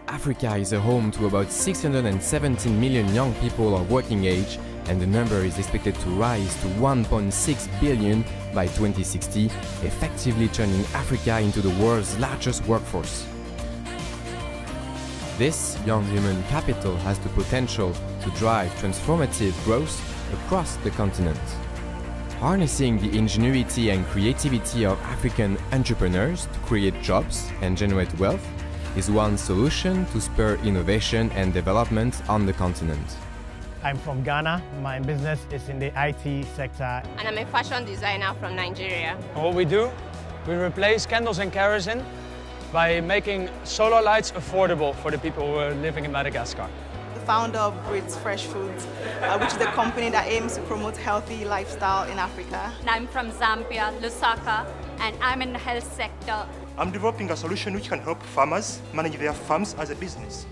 Africa is a home to about 617 million young people of working age, and the number is expected to rise to 1.6 billion by 2060, effectively turning Africa into the world's largest workforce. This young human capital has the potential to drive transformative growth across the continent. Harnessing the ingenuity and creativity of African entrepreneurs to create jobs and generate wealth is one solution to spur innovation and development on the continent. I'm from Ghana. My business is in the IT sector. And I'm a fashion designer from Nigeria. And what we do, we replace candles and kerosene by making solar lights affordable for the people who are living in Madagascar. The founder of Brits Fresh Foods, which is a company that aims to promote healthy lifestyle in Africa. I'm from Zambia, Lusaka, and I'm in the health sector. I'm developing a solution which can help farmers manage their farms as a business.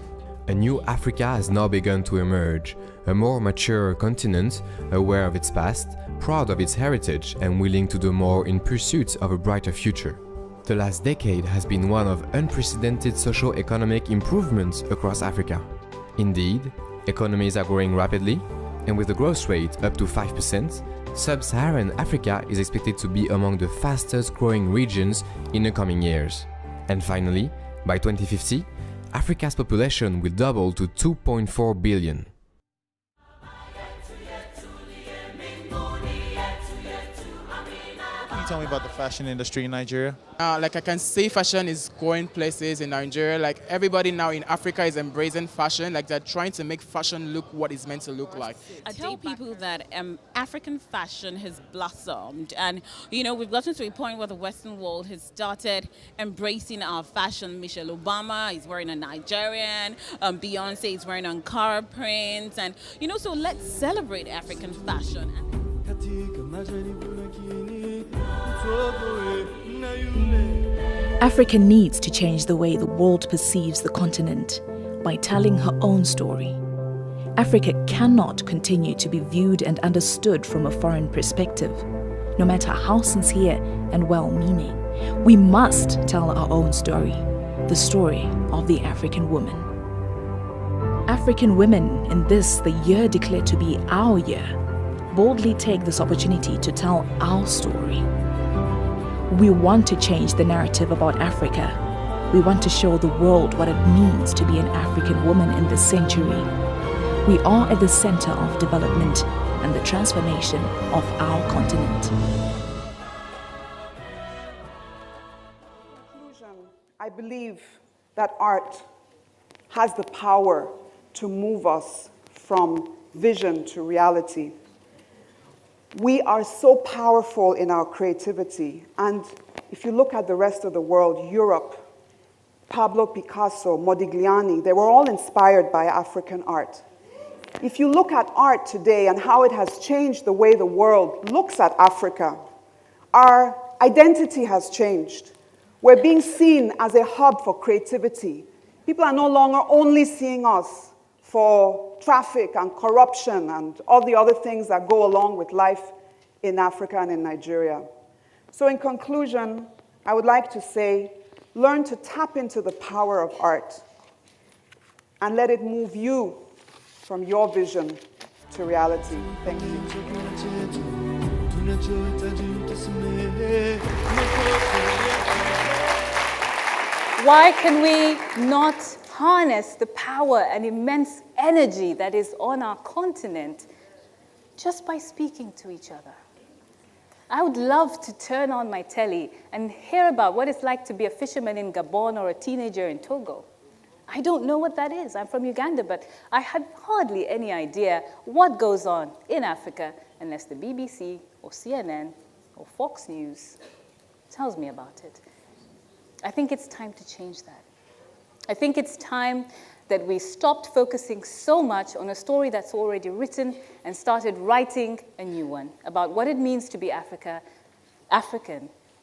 A new Africa has now begun to emerge, a more mature continent, aware of its past, proud of its heritage, and willing to do more in pursuit of a brighter future. The last decade has been one of unprecedented socio-economic improvements across Africa. Indeed, economies are growing rapidly, and with a growth rate up to 5%, Sub-Saharan Africa is expected to be among the fastest growing regions in the coming years. And finally, by 2050, Africa's population will double to 2.4 billion. Can you tell me about the fashion industry in Nigeria? I can say fashion is going places in Nigeria. Like everybody now in Africa is embracing fashion. Like they're trying to make fashion look what it's meant to look like. I tell people that African fashion has blossomed, and we've gotten to a point where the Western world has started embracing our fashion. Michelle Obama is wearing a Nigerian, Beyonce is wearing Ankara prints, and so let's celebrate African fashion. Africa needs to change the way the world perceives the continent by telling her own story. Africa cannot continue to be viewed and understood from a foreign perspective, no matter how sincere and well-meaning. We must tell our own story, the story of the African woman. African women in this, the year declared to be our year, boldly take this opportunity to tell our story. We want to change the narrative about Africa. We want to show the world what it means to be an African woman in this century. We are at the center of development and the transformation of our continent. In conclusion, I believe that art has the power to move us from vision to reality. We are so powerful in our creativity, and if you look at the rest of the world, Europe, Pablo Picasso, Modigliani, they were all inspired by African art. If you look at art today and how it has changed the way the world looks at Africa, our identity has changed. We're being seen as a hub for creativity. People are no longer only seeing us for traffic and corruption and all the other things that go along with life in Africa and in Nigeria. So in conclusion, I would like to say, learn to tap into the power of art and let it move you from your vision to reality. Thank you. Why can we not harness the power and immense energy that is on our continent just by speaking to each other? I would love to turn on my telly and hear about what it's like to be a fisherman in Gabon or a teenager in Togo. I don't know what that is. I'm from Uganda, but I had hardly any idea what goes on in Africa unless the BBC or CNN or Fox News tells me about it. I think it's time to change that. I think it's time that we stopped focusing so much on a story that's already written and started writing a new one about what it means to be African,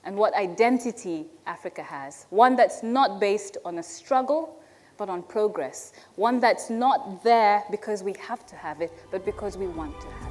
and what identity Africa has. One that's not based on a struggle, but on progress. One that's not there because we have to have it, but because we want to have it.